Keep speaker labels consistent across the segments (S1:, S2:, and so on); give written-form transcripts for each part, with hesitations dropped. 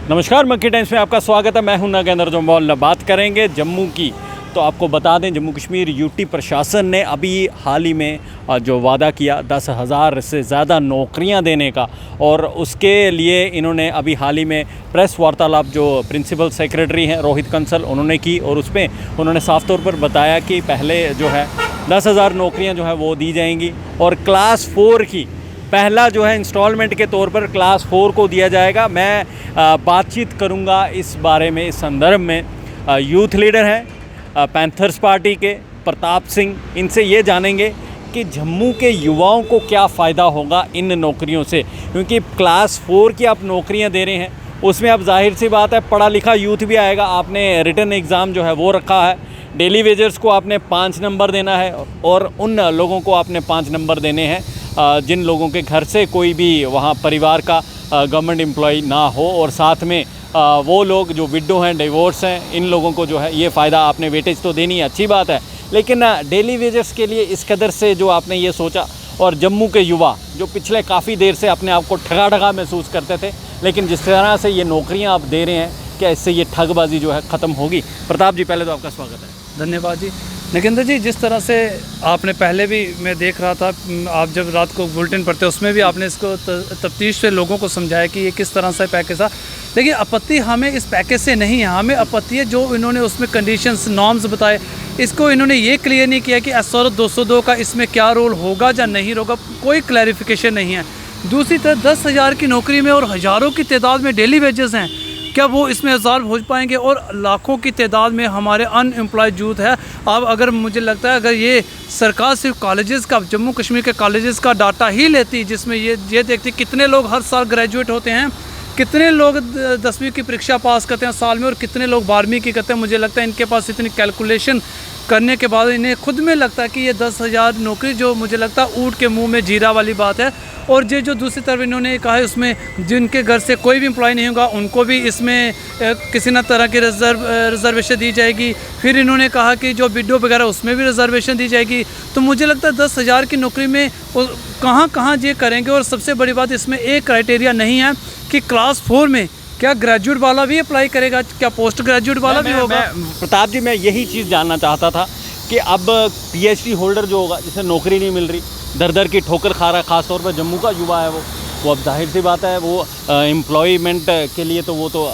S1: नमस्कार, मक्की टाइम्स में आपका स्वागत है। मैं हूं नागेंद्र जम्वाल। बात करेंगे जम्मू की, तो आपको बता दें जम्मू कश्मीर यूटी प्रशासन ने अभी हाल ही में जो वादा किया 10,000 से ज़्यादा नौकरियां देने का, और उसके लिए इन्होंने अभी हाल ही में प्रेस वार्तालाप जो प्रिंसिपल सेक्रेटरी हैं रोहित कंसल उन्होंने की, और उसमें उन्होंने साफ़ तौर पर बताया कि पहले जो है 10,000 नौकरियाँ जो है वो दी जाएंगी, और क्लास 4 की पहला जो है इंस्टॉलमेंट के तौर पर क्लास 4 को दिया जाएगा। मैं बातचीत करूंगा इस बारे में, इस संदर्भ में यूथ लीडर हैं पैंथर्स पार्टी के प्रताप सिंह, इनसे ये जानेंगे कि जम्मू के युवाओं को क्या फ़ायदा होगा इन नौकरियों से, क्योंकि क्लास 4 की आप नौकरियां दे रहे हैं, उसमें अब जाहिर सी बात है पढ़ा लिखा यूथ भी आएगा। आपने रिटन एग्ज़ाम जो है वो रखा है, डेली वेजर्स को आपने 5 नंबर देना है, और उन लोगों को आपने 5 नंबर देने हैं जिन लोगों के घर से कोई भी वहाँ परिवार का गवर्नमेंट एम्प्लॉय ना हो, और साथ में वो लोग जो विडो हैं, डिवोर्स हैं, इन लोगों को जो है ये फ़ायदा आपने वेटेज तो देनी है, अच्छी बात है, लेकिन डेली वेजर्स के लिए इस कदर से जो आपने ये सोचा, और जम्मू के युवा जो पिछले काफ़ी देर से अपने आप को ठगा ठगा महसूस करते थे, लेकिन जिस तरह से ये नौकरियाँ आप दे रहे हैं, क्या इससे ये ठगबाजी जो है ख़त्म होगी? प्रताप जी, पहले तो आपका स्वागत है।
S2: धन्यवाद जी। नागेंद्र जी, जिस तरह से आपने पहले भी मैं देख रहा था, आप जब रात को बुलेटिन पढ़ते उसमें भी आपने इसको तफ्तीश से लोगों को समझाया कि ये किस तरह से पैकेज था। लेकिन आपत्ति हमें इस पैकेज से नहीं है, हमें आपत्ति है जो इन्होंने उसमें कंडीशंस नॉर्म्स बताए, इसको इन्होंने ये क्लियर नहीं किया कि SR 202 का इसमें क्या रोल होगा या नहीं होगा, कोई क्लैरिफिकेशन नहीं है। दूसरी तरफ 10,000 की नौकरी में और हज़ारों की तादाद में डेली वेजेस हैं, क्या वो इसमें एब्जॉर्ब हो पाएंगे? और लाखों की तादाद में हमारे अनएम्प्लॉयड यूथ है। अब अगर मुझे लगता है अगर ये सरकार सिर्फ कॉलेजेस का, जम्मू कश्मीर के कॉलेजेस का डाटा ही लेती, जिसमें ये देखती कितने लोग हर साल ग्रेजुएट होते हैं, कितने लोग 10वीं की परीक्षा पास करते हैं साल में, और कितने लोग 12वीं की करते हैं, मुझे लगता है इनके पास इतनी कैलकुलेशन करने के बाद इन्हें खुद में लगता है कि ये 10,000 नौकरी, जो मुझे लगता है ऊँट के मुंह में जीरा वाली बात है। और ये जो दूसरी तरफ इन्होंने कहा है उसमें जिनके घर से कोई भी एम्प्लॉय नहीं होगा उनको भी इसमें किसी न तरह की रिजर्वेशन दी जाएगी। फिर इन्होंने कहा कि जो विडो वगैरह उसमें भी रिजर्वेशन दी जाएगी। तो मुझे लगता है 10,000 की नौकरी में कहाँ कहाँ ये करेंगे। और सबसे बड़ी बात, इसमें एक क्राइटेरिया नहीं है कि क्लास 4 में क्या ग्रेजुएट वाला भी अप्लाई करेगा, क्या पोस्ट ग्रेजुएट वाला भी होगा?
S1: प्रताप जी, मैं यही चीज़ जानना चाहता था कि अब PhD होल्डर जो होगा, जिसे नौकरी नहीं मिल रही, दर दर की ठोकर खा रहा है, ख़ासतौर पर जम्मू का युवा है, वो अब जाहिर सी बात है वो एम्प्लॉयमेंट के लिए तो वो तो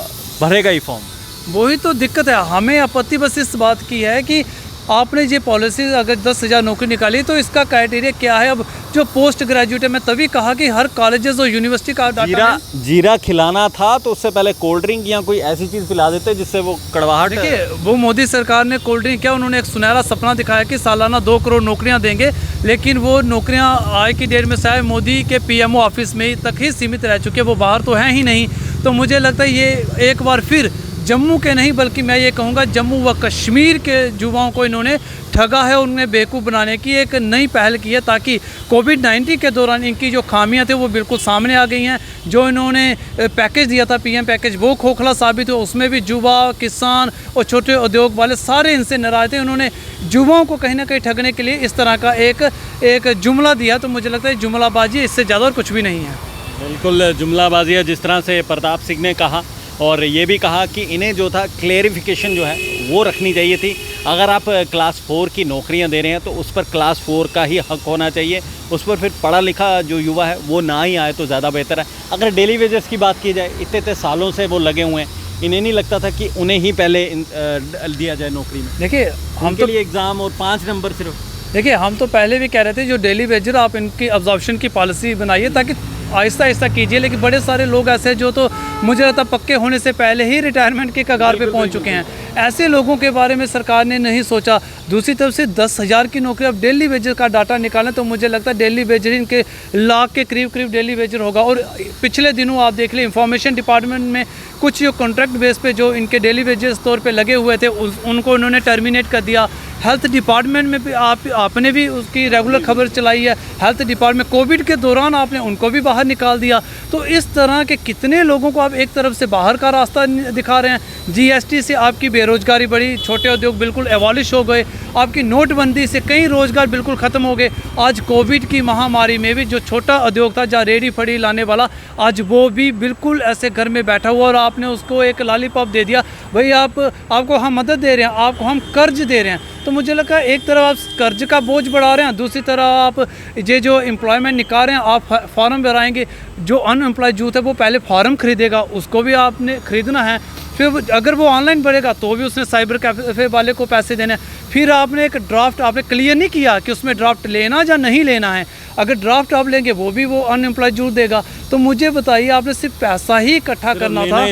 S1: भरेगा ही फॉर्म।
S2: वही तो दिक्कत है। हमें आपत्ति बस इस बात की है कि आपने ये पॉलिसी अगर 10,000 नौकरी निकाली तो इसका क्राइटेरिया क्या है? अब जो पोस्ट ग्रेजुएट है, मैं तभी कहा कि हर कॉलेजेस और यूनिवर्सिटी का डाटा
S1: जीरा खिलाना था तो उससे पहले कोल्ड ड्रिंक या कोई ऐसी चीज़ पिला देते जिससे वो कड़वाहट।
S2: देखिए, वो मोदी सरकार ने कोल्ड ड्रिंक क्या, उन्होंने एक सुनहरा सपना दिखाया कि सालाना 2 करोड़ नौकरियां देंगे, लेकिन वो नौकरियां आज की डेट में शायद मोदी के PMO ऑफिस में तक ही सीमित रह चुके हैं, वो बाहर तो हैं ही नहीं। तो मुझे लगता है ये एक बार फिर जम्मू के नहीं बल्कि मैं ये कहूँगा जम्मू व कश्मीर के युवाओं को इन्होंने ठगा है, उन्हें बेवकूफ़ बनाने की एक नई पहल की है, ताकि कोविड-19 के दौरान इनकी जो खामियां थे वो बिल्कुल सामने आ गई हैं। जो इन्होंने पैकेज दिया था, PM पैकेज, वो खोखला साबित हुआ। उसमें भी युवा, किसान और छोटे उद्योग वाले सारे इनसे नाराज़ थे। उन्होंने युवाओं को कहीं ना कहीं ठगने के लिए इस तरह का एक जुमला दिया। तो मुझे लगता है जुमलाबाजी, इससे ज़्यादा और कुछ भी नहीं है।
S1: बिल्कुल जुमलाबाजी है, जिस तरह से प्रताप सिंह ने कहा, और ये भी कहा कि इन्हें जो था क्लेरिफिकेशन जो है वो रखनी चाहिए थी। अगर आप क्लास 4 की नौकरियां दे रहे हैं तो उस पर क्लास 4 का ही हक होना चाहिए, उस पर फिर पढ़ा लिखा जो युवा है वो ना ही आए तो ज़्यादा बेहतर है। अगर डेली वेजेस की बात की जाए, इतने सालों से वो लगे हुए हैं, इन्हें नहीं लगता था कि उन्हें ही पहले दिया जाए नौकरी में?
S2: देखिए, हम
S1: तो लिए एग्ज़ाम और 5 नंबर सिर्फ।
S2: देखिए, हम तो पहले भी कह रहे थे जो डेली वेजर आप इनकी अब्जॉर्प्शन की पॉलिसी बनाइए ताकि आहिस्ता आहिस्ता कीजिए। लेकिन बड़े सारे लोग ऐसे हैं जो तो मुझे लगता है पक्के होने से पहले ही रिटायरमेंट के कगार पे पहुंच चुके हैं। ऐसे लोगों के बारे में सरकार ने नहीं सोचा। दूसरी तरफ से 10,000 की नौकरी, अब डेली वेजर का डाटा निकालें तो मुझे लगता है डेली वेजर इनके लाख के करीब डेली वेजर होगा। और पिछले दिनों आप देख लें, इंफॉर्मेशन डिपार्टमेंट में कुछ जो कॉन्ट्रैक्ट बेस पे जो इनके डेली वेजेस तौर पे लगे हुए थे उनको उन्होंने टर्मिनेट कर दिया। हेल्थ डिपार्टमेंट में भी आपने भी उसकी रेगुलर खबर चलाई है। हेल्थ डिपार्टमेंट कोविड के दौरान आपने उनको भी बाहर निकाल दिया। तो इस तरह के कितने लोगों को आप एक तरफ से बाहर का रास्ता दिखा रहे हैं। जीएसटी से आपकी बेरोजगारी बढ़ी, छोटे उद्योग बिल्कुल एवॉलिश हो गए, आपकी नोटबंदी से कई रोजगार बिल्कुल ख़त्म हो गए। आज कोविड की महामारी में भी जो छोटा उद्योग था, जहाँ रेडी फड़ी लाने वाला, आज वो भी बिल्कुल ऐसे घर में बैठा हुआ, और आपने उसको एक लॉलीपॉप दे दिया, भाई आपको हम मदद दे रहे हैं, आपको हम कर्ज दे रहे हैं। तो मुझे लगा एक तरफ आप कर्ज का बोझ बढ़ा रहे हैं, दूसरी तरफ आप ये जो एम्प्लॉयमेंट निकाल रहे हैं, आप फॉर्म भराएंगे, जो अनएम्प्लॉयड यूथ है वो पहले फॉर्म खरीदेगा, उसको भी आपने खरीदना है। फिर अगर वो ऑनलाइन बढ़ेगा तो भी उसने साइबर कैफे वाले को पैसे देने हैं। फिर आपने एक ड्राफ्ट आपने क्लियर नहीं किया कि उसमें ड्राफ्ट लेना या नहीं लेना है। अगर ड्राफ्ट आप लेंगे वो भी वो अनएम्प्लॉयड यूथ देगा। तो मुझे बताइए, आपने सिर्फ पैसा ही इकट्ठा करना था,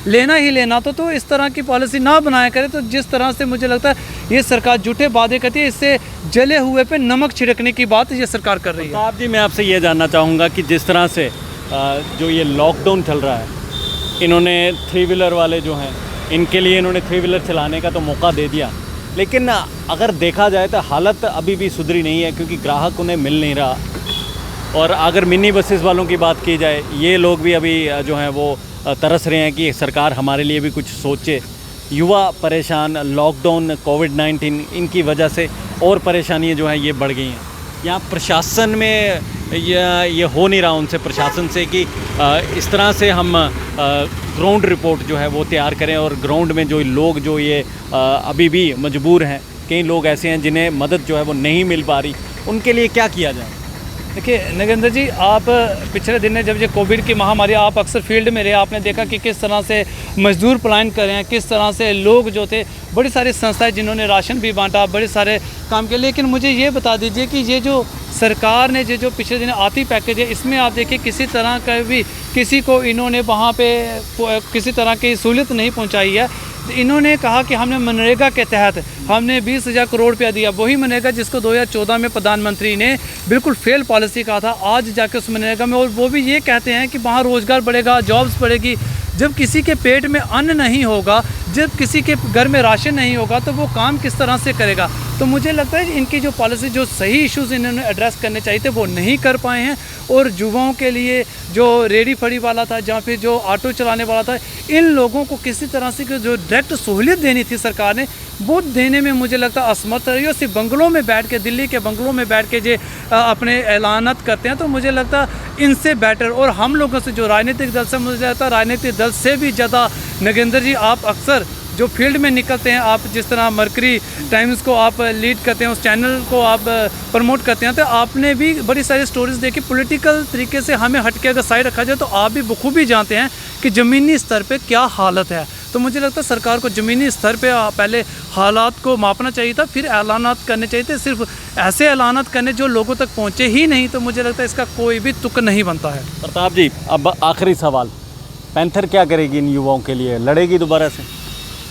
S2: लेना ही लेना तो इस तरह की पॉलिसी ना बनाया करे। तो जिस तरह से मुझे लगता है ये सरकार झूठे वादे करती है, इससे जले हुए पे नमक छिड़कने की बात ये सरकार कर रही है।
S1: आप जी, मैं आपसे ये जानना चाहूँगा कि जिस तरह से जो ये लॉकडाउन चल रहा है, इन्होंने 3 व्हीलर वाले जो हैं, इनके लिए इन्होंने 3 व्हीलर चलाने का तो मौका दे दिया, लेकिन अगर देखा जाए तो हालत अभी भी सुधरी नहीं है, क्योंकि ग्राहक उन्हें मिल नहीं रहा। और अगर मिनी बसेस वालों की बात की जाए, ये लोग भी अभी जो हैं वो तरस रहे हैं कि सरकार हमारे लिए भी कुछ सोचे। युवा परेशान, लॉकडाउन, कोविड-19, इनकी वजह से और परेशानियाँ जो हैं ये बढ़ गई हैं। यहाँ प्रशासन में ये हो नहीं रहा उनसे, प्रशासन से, कि इस तरह से हम ग्राउंड रिपोर्ट जो है वो तैयार करें, और ग्राउंड में जो लोग जो ये अभी भी मजबूर हैं, कई लोग ऐसे हैं जिन्हें मदद जो है वो नहीं मिल पा रही, उनके लिए क्या किया जाए?
S2: देखिए नगेंद्र जी, आप पिछले दिन जब ये कोविड की महामारी, आप अक्सर फील्ड में रहे, आपने देखा कि किस तरह से मजदूर पलायन कर रहे हैं, किस तरह से लोग जो थे, बड़ी सारी संस्थाएं जिन्होंने राशन भी बांटा, बड़े सारे काम किए। लेकिन मुझे ये बता दीजिए कि ये जो सरकार ने जो पिछले दिन आती पैकेज है, इसमें आप देखिए किसी तरह का भी किसी को इन्होंने वहाँ पे किसी तरह की सहूलियत नहीं पहुँचाई है। इन्होंने कहा कि हमने मनरेगा के तहत हमने 20,000 करोड़ रुपया दिया, वही मनरेगा जिसको 2014 में प्रधानमंत्री ने बिल्कुल फेल पॉलिसी कहा था। आज जाके उस मनरेगा में, और वो भी ये कहते हैं कि वहाँ रोज़गार बढ़ेगा, जॉब्स बढ़ेगी। जब किसी के पेट में अन्न नहीं होगा, जब किसी के घर में राशन नहीं होगा, तो वो काम किस तरह से करेगा? तो मुझे लगता है इनकी जो पॉलिसी, जो सही इश्यूज़ इन्होंने एड्रेस करने चाहिए थे, वो नहीं कर पाए हैं। और युवाओं के लिए जो रेडी फड़ी वाला था, जहाँ फिर जो ऑटो चलाने वाला था, इन लोगों को किसी तरह से जो डायरेक्ट सहूलियत देनी थी सरकार ने, वो देने में मुझे लगता है असमर्थ रही। और सिर्फ बंगलों में बैठ के, दिल्ली के बंगलों में बैठ के जो अपने ऐलानात करते हैं, तो मुझे लगता है इनसे बेटर, और हम लोगों से जो राजनीतिक दल से, मुझे लगता है राजनीतिक दल से भी ज़्यादा नगेंद्र जी, आप अक्सर जो फील्ड में निकलते हैं, आप जिस तरह मरकरी टाइम्स को आप लीड करते हैं, उस चैनल को आप प्रमोट करते हैं, तो आपने भी बड़ी सारी स्टोरीज़ देखी। पॉलिटिकल तरीके से हमें हट के अगर साइड रखा जाए, तो आप भी बखूबी जानते हैं कि ज़मीनी स्तर पे क्या हालत है। तो मुझे लगता है सरकार को ज़मीनी स्तर पे पहले हालात को मापना चाहिए था, फिर ऐलानात करने चाहिए थे। सिर्फ ऐसे ऐलानात करने जो लोगों तक पहुँचे ही नहीं, तो मुझे लगता है इसका कोई भी तुक नहीं बनता है।
S1: प्रताप जी, अब आखिरी सवाल, पैंथर क्या करेगी इन युवाओं के लिए? लड़ेगी दोबारा से?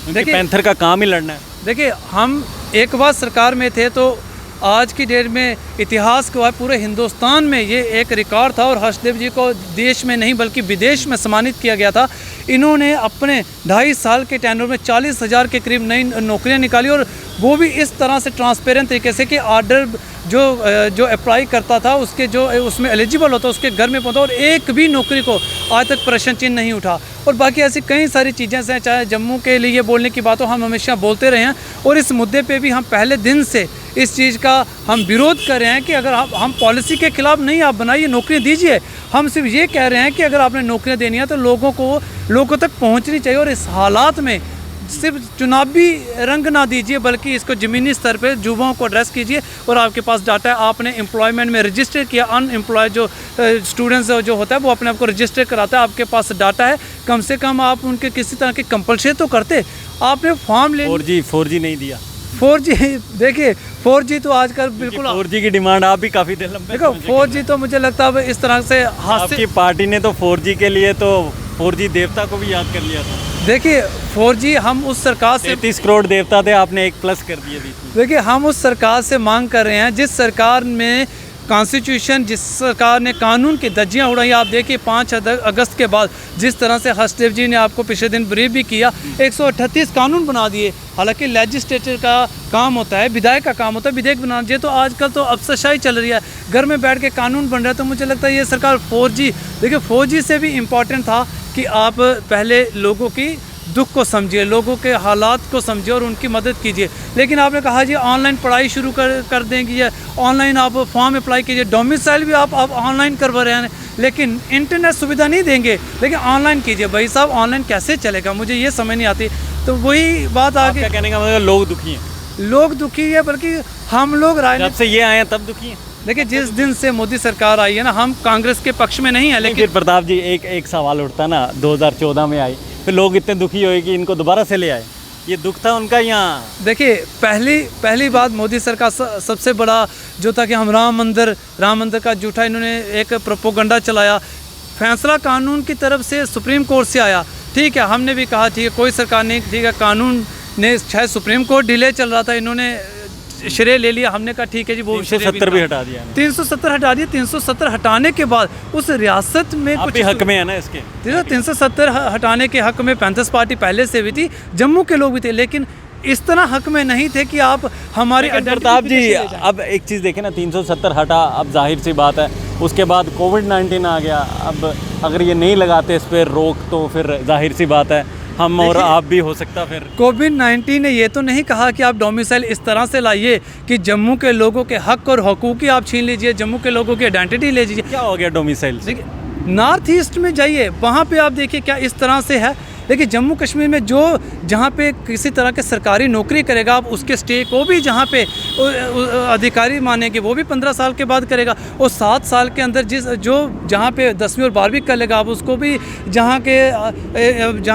S1: देखिए, पैंथर का काम ही लड़ना है।
S2: देखिए, हम एक बार सरकार में थे, तो आज की डेट में इतिहास को पूरे हिंदुस्तान में ये एक रिकॉर्ड था, और हर्षदेव जी को देश में नहीं बल्कि विदेश में सम्मानित किया गया था। इन्होंने अपने 2.5 साल के टेन्योर में 40,000 के करीब नई नौकरियां निकाली, और वो भी इस तरह से ट्रांसपेरेंट तरीके से कि आर्डर जो अप्लाई करता था, उसके जो उसमें एलिजिबल होता उसके घर में पहुंचा, और एक भी नौकरी को आज तक प्रश्न चिन्ह नहीं उठा। और बाकी ऐसी कई सारी चीज़ें हैं, चाहे जम्मू के लिए बोलने की बात हो, हम हमेशा बोलते रहे हैं, और इस मुद्दे पे भी हम पहले दिन से इस चीज़ का हम विरोध कर रहे हैं कि अगर हम पॉलिसी के खिलाफ नहीं, आप बनाइए, नौकरियाँ दीजिए। हम सिर्फ ये कह रहे हैं कि अगर आपने नौकरियाँ देनी है तो लोगों तक पहुँचनी चाहिए, और इस हालात में सिर्फ चुनावी रंग ना दीजिए, बल्कि इसको ज़मीनी स्तर पे युवाओं को एड्रेस कीजिए। और आपके पास डाटा है, आपने एम्प्लॉयमेंट में रजिस्टर किया, अनएम्प्लॉयड जो स्टूडेंट्स जो होता है वो अपने आप को रजिस्टर कराता है, आपके पास डाटा है, कम से कम आप उनके किसी तरह के कंपल्शन तो करते। आपने फॉर्म ले
S1: 4G नहीं दिया।
S2: 4G देखिए, 4G तो आजकल बिल्कुल
S1: 4G की डिमांड आप भी काफ़ी देर लंबे,
S2: देखो 4G तो मुझे लगता है इस तरह से
S1: आपकी पार्टी ने तो 4G के लिए तो 4G देवता को भी याद कर लिया था।
S2: देखिए 4G हम उस सरकार से
S1: 33 करोड़ देवता थे, आपने 1 प्लस कर दिए।
S2: देखिए, हम उस सरकार से मांग कर रहे हैं जिस सरकार में कॉन्स्टिट्यूशन, जिस सरकार ने कानून की धज्जियां उड़ाई, आप देखिए 5 अगस्त के बाद जिस तरह से हर्षदेव जी ने आपको पिछले दिन ब्रीफ भी किया, 138 कानून बना दिए। हालांकि लेजिस्लेटर का काम होता है, विधायक का काम होता है विधेयक बनाना चाहिए। तो आजकल तो अफसरशाही चल रही है, घर में बैठ के कानून बन रहा है। तो मुझे लगता है ये सरकार 4G, देखिए 4G से भी इम्पॉर्टेंट था कि आप पहले लोगों की दुख को समझिए, लोगों के हालात को समझिए और उनकी मदद कीजिए। लेकिन आपने कहा जी ऑनलाइन पढ़ाई शुरू कर देंगी, या ऑनलाइन आप फॉर्म अप्लाई कीजिए, डोमिसाइल भी आप ऑनलाइन करवा रहे हैं, लेकिन इंटरनेट सुविधा नहीं देंगे, लेकिन ऑनलाइन कीजिए। भाई साहब ऑनलाइन कैसे चलेगा, मुझे ये समझ नहीं आती। तो वही बात आगे
S1: क्या कहने का मतलब, लोग दुखी हैं?
S2: लोग दुखी है, बल्कि हम लोग
S1: जब से ये आए हैं तब दुखी हैं।
S2: देखिए जिस दिन से मोदी सरकार आई है ना, हम कांग्रेस के पक्ष में नहीं है, लेकिन
S1: फिर प्रताप जी एक सवाल उठता ना, 2014 में आई, फिर लोग इतने दुखी हुए कि इनको दोबारा से ले आए। ये दुख था उनका यहाँ?
S2: देखिए पहली बात, मोदी सरकार सबसे बड़ा जो था कि हम राम मंदिर का झूठा इन्होंने एक प्रोपोगंडा चलाया। फैसला कानून की तरफ से सुप्रीम कोर्ट से आया, ठीक है, हमने भी कहा ठीक है कोई सरकार नहीं, ठीक है कानून ने शायद सुप्रीम कोर्ट डिले चल रहा था, इन्होंने श्रेय ले लिया, हमने कहा ठीक है जी वो
S1: 370 भी हटा दिया,
S2: 370 हटा दिया। 370 हटाने के बाद उस रियासत में
S1: आप
S2: कुछ
S1: भी हक में है ना इसके?
S2: 370 हटाने के हक में पैंथर्स पार्टी पहले से भी थी, जम्मू के लोग भी थे, लेकिन इस तरह हक में नहीं थे कि आप हमारी।
S1: प्रताप जी अब एक चीज़ देखें ना, 370 हटा, अब जाहिर सी बात है उसके बाद कोविड-19 आ गया। अब अगर ये नहीं लगाते इस पर रोक, तो फिर जाहिर सी बात है हम और आप भी हो सकता। फिर
S2: कोविड-19 ने ये तो नहीं कहा कि आप डोमिसाइल इस तरह से लाइए कि जम्मू के लोगों के हक और हकूक़ आप छीन लीजिए, जम्मू के लोगों की आइडेंटिटी ले लीजिए।
S1: क्या हो गया डोमिसाइल?
S2: देखिए नॉर्थ ईस्ट में जाइए, वहाँ पे आप देखिए क्या इस तरह से है। देखिए जम्मू कश्मीर में जो जहाँ पे किसी तरह के सरकारी नौकरी करेगा, आप उसके स्टे को भी जहाँ पे अधिकारी मानेंगे वो भी 15 साल के बाद करेगा, और 7 साल के अंदर जहाँ पे 10वीं और 12वीं कर लेगा, आप उसको भी जहाँ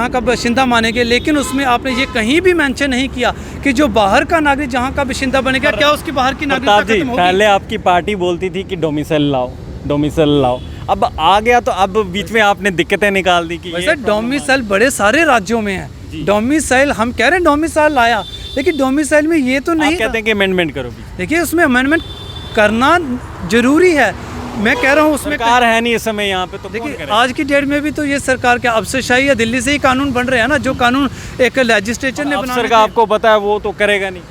S2: का बाशिंदा मानेंगे। लेकिन उसमें आपने ये कहीं भी मेंशन नहीं किया कि जो बाहर का नागरिक जहाँ का बाशिंदा बनेगा, क्या उसकी बाहर की नागरिकता खत्म होगी?
S1: पहले आपकी पार्टी बोलती थी कि डोमिसाइल लाओ, अब आ गया तो अब बीच में आपने दिक्कतें निकाल दी कि
S2: वैसे डोमिसाइल बड़े सारे राज्यों में है। डोमिसाइल हम कह रहे हैं डोमिसाइल लाया, लेकिन डोमिसाइल में ये तो नहीं
S1: कहते हैं कि अमेंडमेंट करो भी।
S2: देखिए उसमें अमेंडमेंट करना जरूरी है, मैं कह रहा हूँ उसमें
S1: सरकार है नहीं इस समय यहाँ पे, तो
S2: देखिए आज की डेट में भी तो ये सरकार क्या अफसरशाही है, दिल्ली से ही कानून बन रहे हैं ना, जो कानून एक लेजिस्लेचर ने बनाया।
S1: सरकार आपको पता है वो तो करेगा नहीं,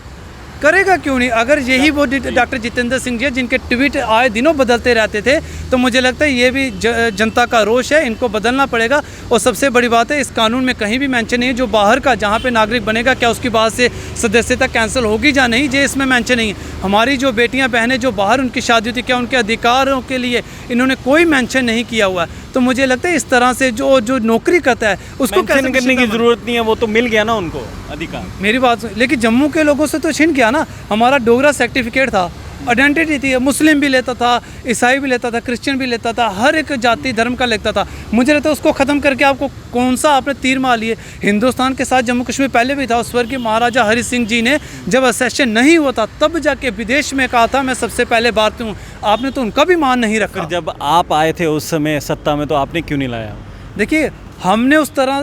S2: करेगा क्यों नहीं? अगर यही वो डॉक्टर जितेंद्र सिंह जी जिनके ट्वीट आए दिनों बदलते रहते थे, तो मुझे लगता है ये भी जनता का रोष है, इनको बदलना पड़ेगा। और सबसे बड़ी बात है, इस कानून में कहीं भी मेंशन नहीं है जो बाहर का जहाँ पे नागरिक बनेगा क्या उसकी बात से सदस्यता कैंसिल होगी या नहीं, ये इसमें मेंशन नहीं है। हमारी जो बेटियाँ बहनें जो बाहर उनकी शादी होती, क्या उनके अधिकारों के लिए इन्होंने कोई मेंशन नहीं किया हुआ है। तो मुझे लगता है इस तरह से जो नौकरी करता है उसको कैसे
S1: करने की जरूरत नहीं है, वो तो मिल गया ना उनको अधिकार।
S2: मेरी बात, लेकिन जम्मू के लोगों से तो छिन गया ना। हमारा डोगरा सर्टिफिकेट था, आइडेंटिटी थी, मुस्लिम भी लेता था, ईसाई भी लेता था, क्रिश्चियन भी लेता था, हर एक जाति धर्म का लेता था। मुझे लगता है उसको ख़त्म करके आपको कौन सा आपने तीर मार लिए। हिंदुस्तान के साथ जम्मू कश्मीर पहले भी था, उस स्वर्गीय महाराजा हरि सिंह जी ने जब असेशन नहीं हुआ था तब जाके विदेश में कहा था मैं सबसे पहले भारतीय हूँ, आपने तो उनका भी मान नहीं रखा।
S1: जब आप आए थे उस समय सत्ता में, तो आपने क्यों नहीं लाया?
S2: देखिए हमने उस तरह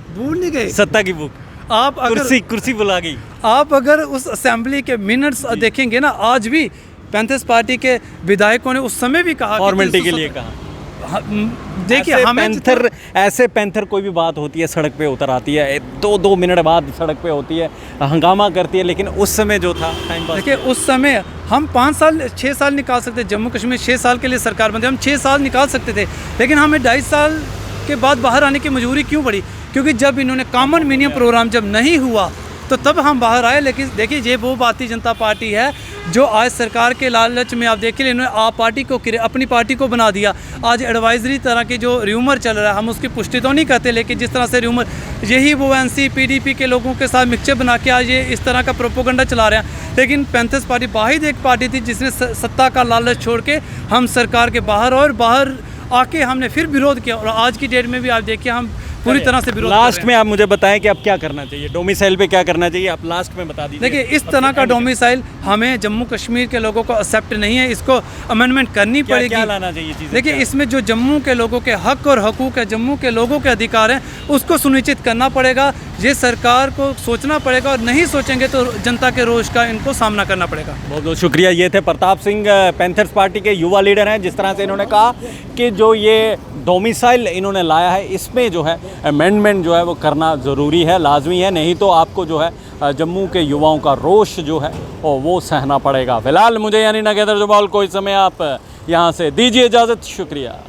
S2: भूल नहीं गए
S1: सत्ता की बुक,
S2: आप अगर
S1: कुर्सी बुला गई।
S2: आप अगर उस असेंबली के मिनट्स देखेंगे ना, आज भी पैंथर्स पार्टी के विधायकों ने उस समय भी कहा
S1: फॉर्मेलिटी के लिए कहा।
S2: देखिए हमें
S1: ऐसे पैंथर कोई भी बात होती है सड़क पे उतर आती है, 2 मिनट बाद सड़क पे होती है, हंगामा करती है। लेकिन उस समय जो था टाइम पास,
S2: देखिए उस समय हम 5 साल 6 साल निकाल सकते, जम्मू कश्मीर 6 साल के लिए सरकार बनती, हम 6 साल निकाल सकते थे, लेकिन हमें 2.5 साल के बाद बाहर आने की मजबूरी क्यों पड़ी? क्योंकि जब इन्होंने कॉमन मिनिमम प्रोग्राम जब नहीं हुआ तो तब हम बाहर आए। लेकिन देखिए ये वो भारतीय जनता पार्टी है जो आज सरकार के लालच में आप देखिए इन्होंने आप पार्टी को अपनी पार्टी को बना दिया। आज एडवाइजरी तरह की जो र्यूमर चल रहा है, हम उसकी पुष्टि तो नहीं करते, लेकिन जिस तरह से र्यूमर, यही वो एनसी पीडीपी के लोगों के साथ मिक्सचर बना के आज ये इस तरह का प्रोपोगंडा चला रहे हैं। लेकिन पैंथर्स पार्टी वाहिद एक पार्टी थी जिसने सत्ता का लालच छोड़ के हम सरकार के बाहर आके हमने फिर विरोध किया, और आज की डेट में भी आप देखिए हम पूरी तरह से विरोध।
S1: लास्ट में आप मुझे बताएं कि अब क्या करना चाहिए, डोमिसाइल पे क्या करना चाहिए, आप लास्ट में बता दीजिए।
S2: देखिए इस तरह का डोमिसाइल हमें जम्मू कश्मीर के लोगों को एक्सेप्ट नहीं है, इसको अमेंडमेंट करनी पड़ेगी।
S1: क्या लाना चाहिए चीज़ें?
S2: देखिए इसमें जो जम्मू के लोगों के हक और हकूक़ है, जम्मू के लोगों के अधिकार हैं, उसको सुनिश्चित करना पड़ेगा। ये सरकार को सोचना पड़ेगा, और नहीं सोचेंगे तो जनता के रोष का इनको सामना करना पड़ेगा।
S1: बहुत बहुत शुक्रिया। ये थे प्रताप सिंह, पैंथर्स पार्टी के युवा लीडर हैं। जिस तरह से इन्होंने कहा कि जो ये डोमिसाइल इन्होंने लाया है, इसमें जो है अमेंडमेंट जो है वो करना ज़रूरी है, लाजमी है, नहीं तो आपको जो है जम्मू के युवाओं का रोष जो है वो सहना पड़ेगा। फिलहाल मुझे यानी नागेंद्र जम्वाल को इस समय आप यहाँ से दीजिए इजाज़त। शुक्रिया।